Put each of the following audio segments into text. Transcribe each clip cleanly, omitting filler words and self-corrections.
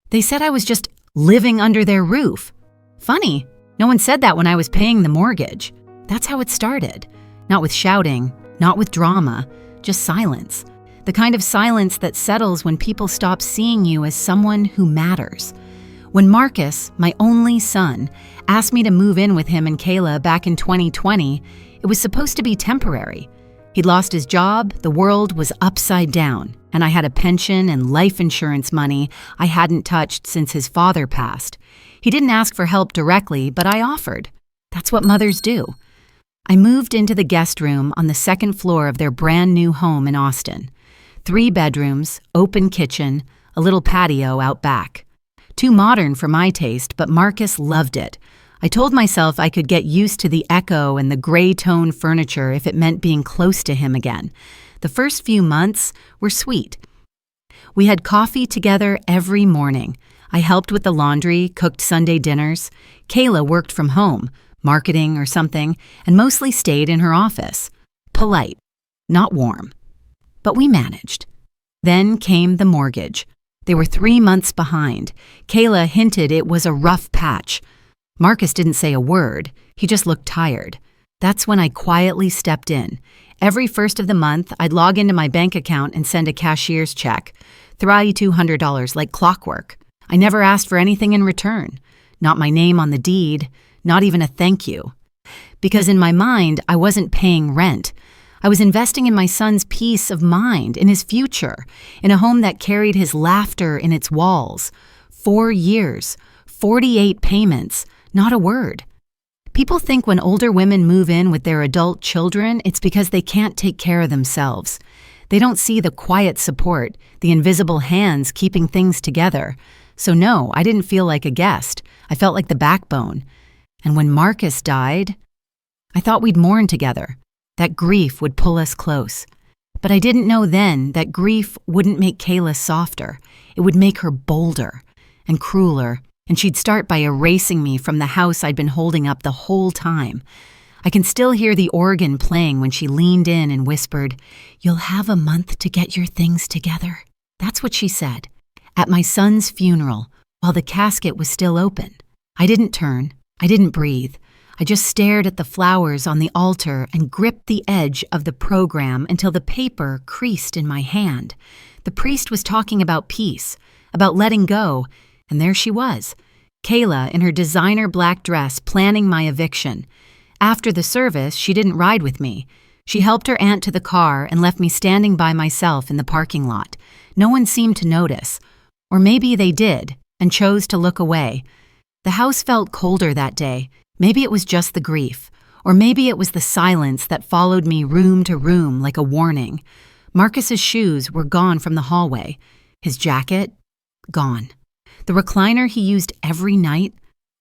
They said I was just living under their roof. Funny, no one said that when I was paying the mortgage. That's how it started. Not with shouting, not with drama, just silence. The kind of silence that settles when people stop seeing you as someone who matters. When Marcus, my only son, asked me to move in with him and Kayla back in 2020, it was supposed to be temporary. He'd lost his job, the world was upside down, and I had a pension and life insurance money I hadn't touched since his father passed. He didn't ask for help directly, but I offered. That's what mothers do. I moved into the guest room on the second floor of their brand new home in Austin. 3 bedrooms, open kitchen, a little patio out back. Too modern for my taste, but Marcus loved it. I told myself I could get used to the echo and the gray tone furniture if it meant being close to him again. The first few months were sweet. We had coffee together every morning. I helped with the laundry, cooked Sunday dinners. Kayla worked from home, marketing or something, and mostly stayed in her office. Polite, not warm. But we managed. Then came the mortgage. They were 3 months behind. Kayla hinted it was a rough patch. Marcus didn't say a word. He just looked tired. That's when I quietly stepped in. Every first of the month, I'd log into my bank account and send a cashier's check. $200 like clockwork. I never asked for anything in return. Not my name on the deed, not even a thank you. Because in my mind, I wasn't paying rent. I was investing in my son's peace of mind, in his future, in a home that carried his laughter in its walls. 4 years, 48 payments, not a word. People think when older women move in with their adult children, it's because they can't take care of themselves. They don't see the quiet support, the invisible hands keeping things together. So no, I didn't feel like a guest. I felt like the backbone. And when Marcus died, I thought we'd mourn together. That grief would pull us close. But I didn't know then that grief wouldn't make Kayla softer. It would make her bolder and crueler, and she'd start by erasing me from the house I'd been holding up the whole time. I can still hear the organ playing when she leaned in and whispered, "You'll have a month to get your things together." That's what she said. At my son's funeral, while the casket was still open. I didn't turn. I didn't breathe. I just stared at the flowers on the altar and gripped the edge of the program until the paper creased in my hand. The priest was talking about peace, about letting go, and there she was, Kayla in her designer black dress planning my eviction. After the service, she didn't ride with me. She helped her aunt to the car and left me standing by myself in the parking lot. No one seemed to notice. Or maybe they did and chose to look away. The house felt colder that day. Maybe it was just the grief, or maybe it was the silence that followed me room to room like a warning. Marcus's shoes were gone from the hallway. His jacket, gone. The recliner he used every night,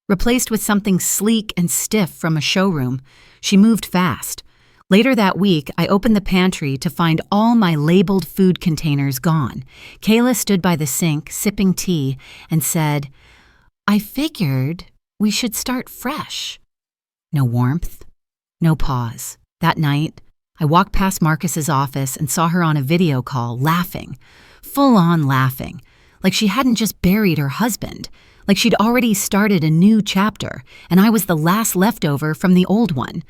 replaced with something sleek and stiff from a showroom. She moved fast. Later that week, I opened the pantry to find all my labeled food containers gone. Kayla stood by the sink, sipping tea, and said, "I figured we should start fresh." No warmth, no pause. That night, I walked past Marcus's office and saw her on a video call, laughing, full-on laughing, like she hadn't just buried her husband, like she'd already started a new chapter, and I was the last leftover from the old one.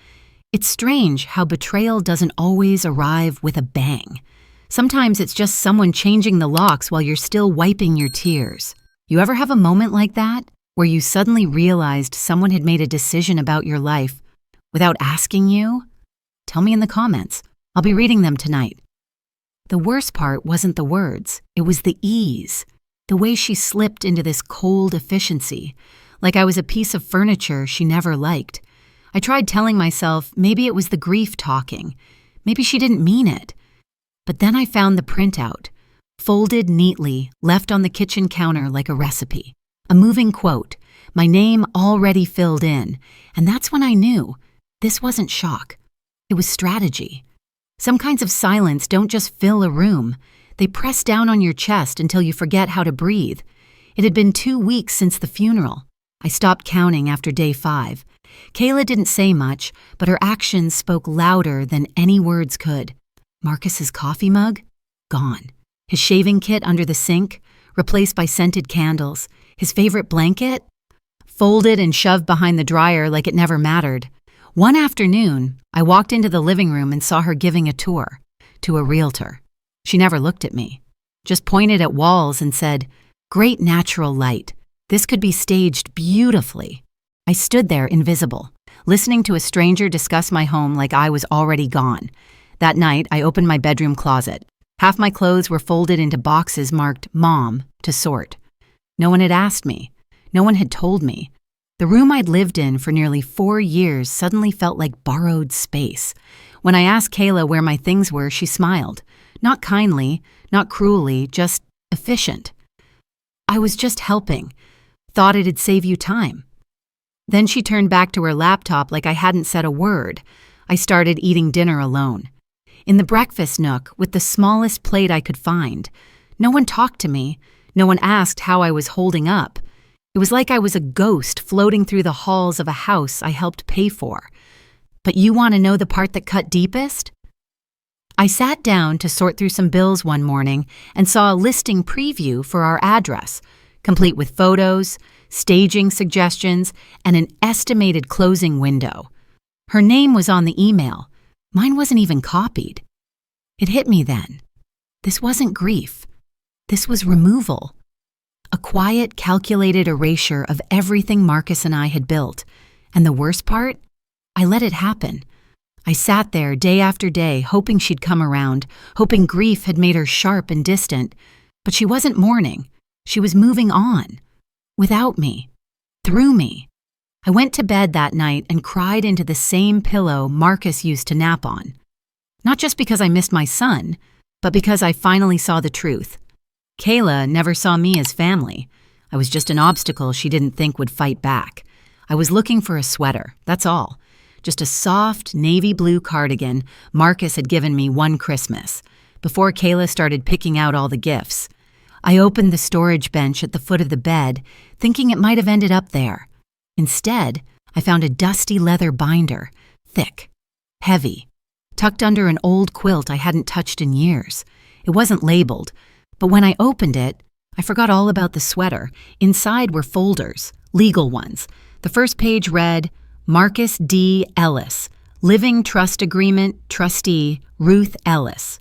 It's strange how betrayal doesn't always arrive with a bang. Sometimes it's just someone changing the locks while you're still wiping your tears. You ever have a moment like that, where you suddenly realized someone had made a decision about your life without asking you? Tell me in the comments. I'll be reading them tonight. The worst part wasn't the words. It was the ease. The way she slipped into this cold efficiency, like I was a piece of furniture she never liked. I tried telling myself maybe it was the grief talking. Maybe she didn't mean it. But then I found the printout, folded neatly, left on the kitchen counter like a recipe. A moving quote, my name already filled in, and that's when I knew this wasn't shock. It was strategy. Some kinds of silence don't just fill a room. They press down on your chest until you forget how to breathe. It had been 2 weeks since the funeral. I stopped counting after day 5. Kayla didn't say much, but her actions spoke louder than any words could. Marcus's coffee mug? Gone. His shaving kit under the sink? replaced by scented candles. His favorite blanket? Folded and shoved behind the dryer like it never mattered. One afternoon, I walked into the living room and saw her giving a tour to a realtor. She never looked at me, just pointed at walls and said, "Great natural light. This could be staged beautifully." I stood there invisible, listening to a stranger discuss my home like I was already gone. That night, I opened my bedroom closet. Half my clothes were folded into boxes marked Mom to sort. No one had asked me. No one had told me. The room I'd lived in for nearly 4 years suddenly felt like borrowed space. When I asked Kayla where my things were, she smiled. Not kindly, not cruelly, just efficient. I was just helping. Thought it'd save you time. Then she turned back to her laptop like I hadn't said a word. I started eating dinner alone. In the breakfast nook, with the smallest plate I could find. No one talked to me. No one asked how I was holding up. It was like I was a ghost floating through the halls of a house I helped pay for. But you want to know the part that cut deepest? I sat down to sort through some bills one morning and saw a listing preview for our address, complete with photos, staging suggestions, and an estimated closing window. Her name was on the email. Mine wasn't even copied. It hit me then. This wasn't grief. This was removal. A quiet, calculated erasure of everything Marcus and I had built. And the worst part? I let it happen. I sat there day after day, hoping she'd come around, hoping grief had made her sharp and distant. But she wasn't mourning. She was moving on. Without me. Through me. I went to bed that night and cried into the same pillow Marcus used to nap on. Not just because I missed my son, but because I finally saw the truth. Kayla never saw me as family. I was just an obstacle she didn't think would fight back. I was looking for a sweater, that's all. Just a soft, navy blue cardigan Marcus had given me one Christmas, before Kayla started picking out all the gifts. I opened the storage bench at the foot of the bed, thinking it might have ended up there. Instead, I found a dusty leather binder, thick, heavy, tucked under an old quilt I hadn't touched in years. It wasn't labeled, but when I opened it, I forgot all about the sweater. Inside were folders, legal ones. The first page read, Marcus D. Ellis, Living Trust Agreement, Trustee, Ruth Ellis.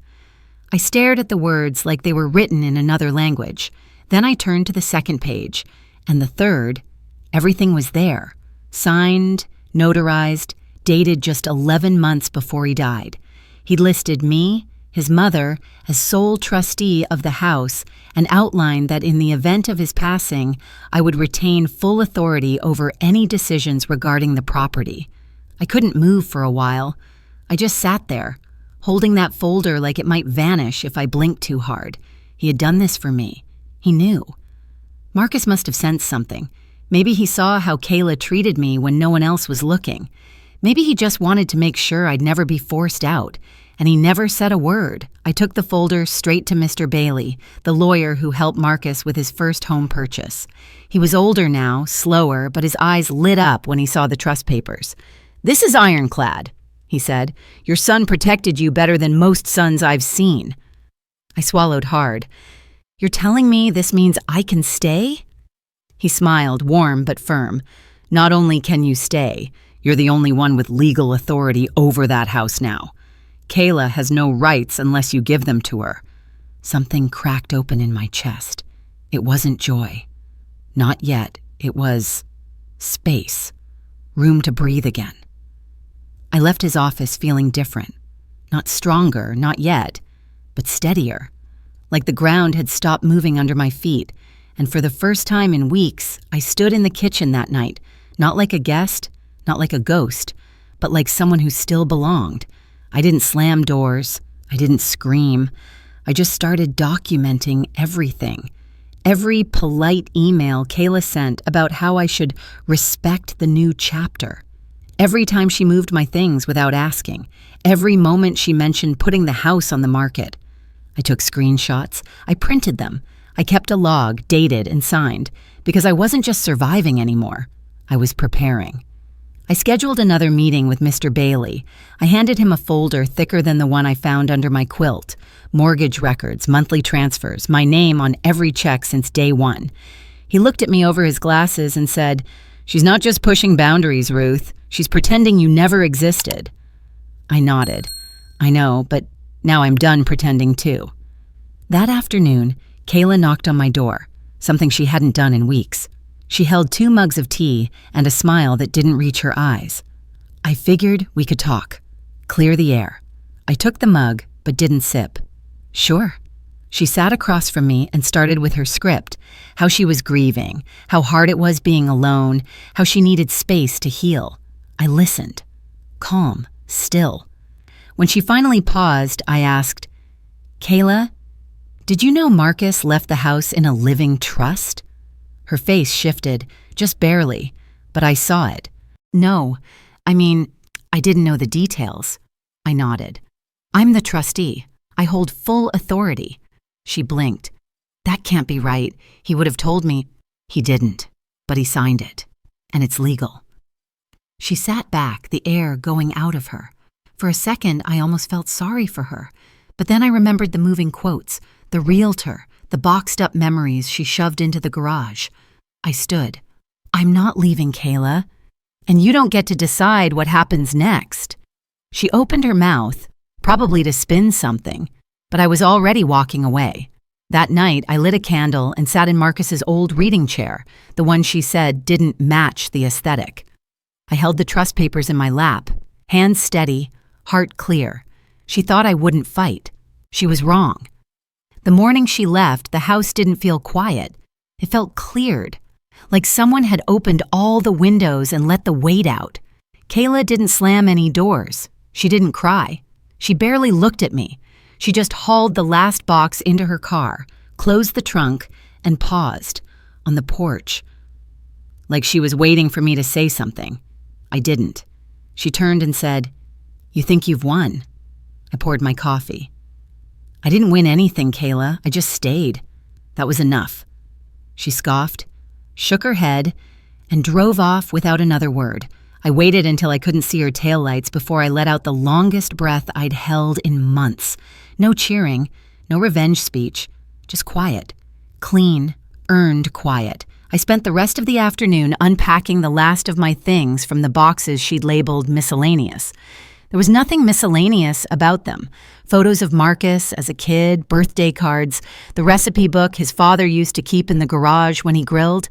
I stared at the words like they were written in another language. Then I turned to the second page, and the third. Everything was there. Signed, notarized, dated just 11 months before he died. He'd listed me, his mother, as sole trustee of the house and outlined that in the event of his passing, I would retain full authority over any decisions regarding the property. I couldn't move for a while. I just sat there, holding that folder like it might vanish if I blinked too hard. He had done this for me. He knew. Marcus must have sensed something. Maybe he saw how Kayla treated me when no one else was looking. Maybe he just wanted to make sure I'd never be forced out. And he never said a word. I took the folder straight to Mr. Bailey, the lawyer who helped Marcus with his first home purchase. He was older now, slower, but his eyes lit up when he saw the trust papers. "This is ironclad," he said. "Your son protected you better than most sons I've seen." I swallowed hard. "You're telling me this means I can stay?" He smiled, warm but firm. "Not only can you stay, you're the only one with legal authority over that house now. Kayla has no rights unless you give them to her." Something cracked open in my chest. It wasn't joy. Not yet. It was space. Room to breathe again. I left his office feeling different. Not stronger, not yet, but steadier. Like the ground had stopped moving under my feet, and for the first time in weeks, I stood in the kitchen that night, not like a guest, not like a ghost, but like someone who still belonged. I didn't slam doors. I didn't scream. I just started documenting everything. Every polite email Kayla sent about how I should respect the new chapter. Every time she moved my things without asking. Every moment she mentioned putting the house on the market. I took screenshots. I printed them. I kept a log, dated and signed, because I wasn't just surviving anymore. I was preparing. I scheduled another meeting with Mr. Bailey. I handed him a folder thicker than the one I found under my quilt. Mortgage records, monthly transfers, my name on every check since day one. He looked at me over his glasses and said, "She's not just pushing boundaries, Ruth. She's pretending you never existed." I nodded. I know, but now I'm done pretending too. That afternoon, Kayla knocked on my door, something she hadn't done in weeks. She held 2 mugs of tea and a smile that didn't reach her eyes. I figured we could talk, clear the air. I took the mug, but didn't sip. Sure. She sat across from me and started with her script, how she was grieving, how hard it was being alone, how she needed space to heal. I listened, calm, still. When she finally paused, I asked, "Kayla, did you know Marcus left the house in a living trust?" Her face shifted, just barely, but I saw it. "No, I didn't know the details." I nodded. "I'm the trustee. I hold full authority." She blinked. "That can't be right. He would have told me." "He didn't, but he signed it, and it's legal." She sat back, the air going out of her. For a second, I almost felt sorry for her. But then I remembered the moving quotes, the realtor, the boxed-up memories she shoved into the garage. I stood. "I'm not leaving, Kayla. And you don't get to decide what happens next." She opened her mouth, probably to spin something, but I was already walking away. That night, I lit a candle and sat in Marcus's old reading chair, the one she said didn't match the aesthetic. I held the trust papers in my lap, hands steady, heart clear. She thought I wouldn't fight. She was wrong. The morning she left, the house didn't feel quiet. It felt cleared, like someone had opened all the windows and let the weight out. Kayla didn't slam any doors. She didn't cry. She barely looked at me. She just hauled the last box into her car, closed the trunk, and paused on the porch, like she was waiting for me to say something. I didn't. She turned and said, "You think you've won?" I poured my coffee. "I didn't win anything, Kayla. I just stayed. That was enough." She scoffed, shook her head, and drove off without another word. I waited until I couldn't see her taillights before I let out the longest breath I'd held in months. No cheering, no revenge speech, just quiet. Clean, earned quiet. I spent the rest of the afternoon unpacking the last of my things from the boxes she'd labeled miscellaneous. There was nothing miscellaneous about them. Photos of Marcus as a kid, birthday cards, the recipe book his father used to keep in the garage when he grilled.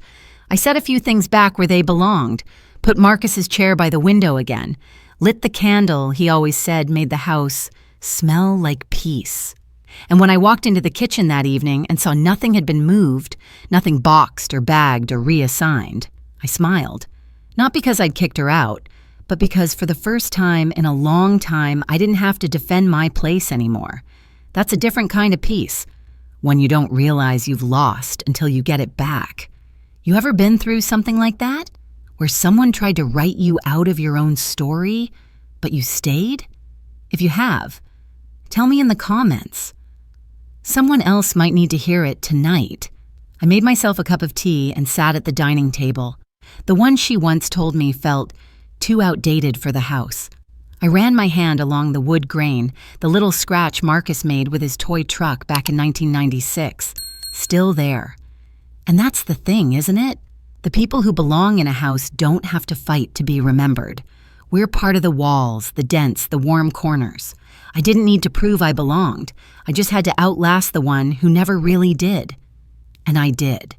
I set a few things back where they belonged, put Marcus's chair by the window again, lit the candle he always said made the house smell like peace. And when I walked into the kitchen that evening and saw nothing had been moved, nothing boxed or bagged or reassigned, I smiled. Not because I'd kicked her out, but because for the first time in a long time, I didn't have to defend my place anymore. That's a different kind of peace, one you don't realize you've lost until you get it back. You ever been through something like that? Where someone tried to write you out of your own story, but you stayed? If you have, tell me in the comments. Someone else might need to hear it tonight. I made myself a cup of tea and sat at the dining table. The one she once told me felt too outdated for the house. I ran my hand along the wood grain, the little scratch Marcus made with his toy truck back in 1996. Still there. And that's the thing, isn't it? The people who belong in a house don't have to fight to be remembered. We're part of the walls, the dents, the warm corners. I didn't need to prove I belonged. I just had to outlast the one who never really did. And I did.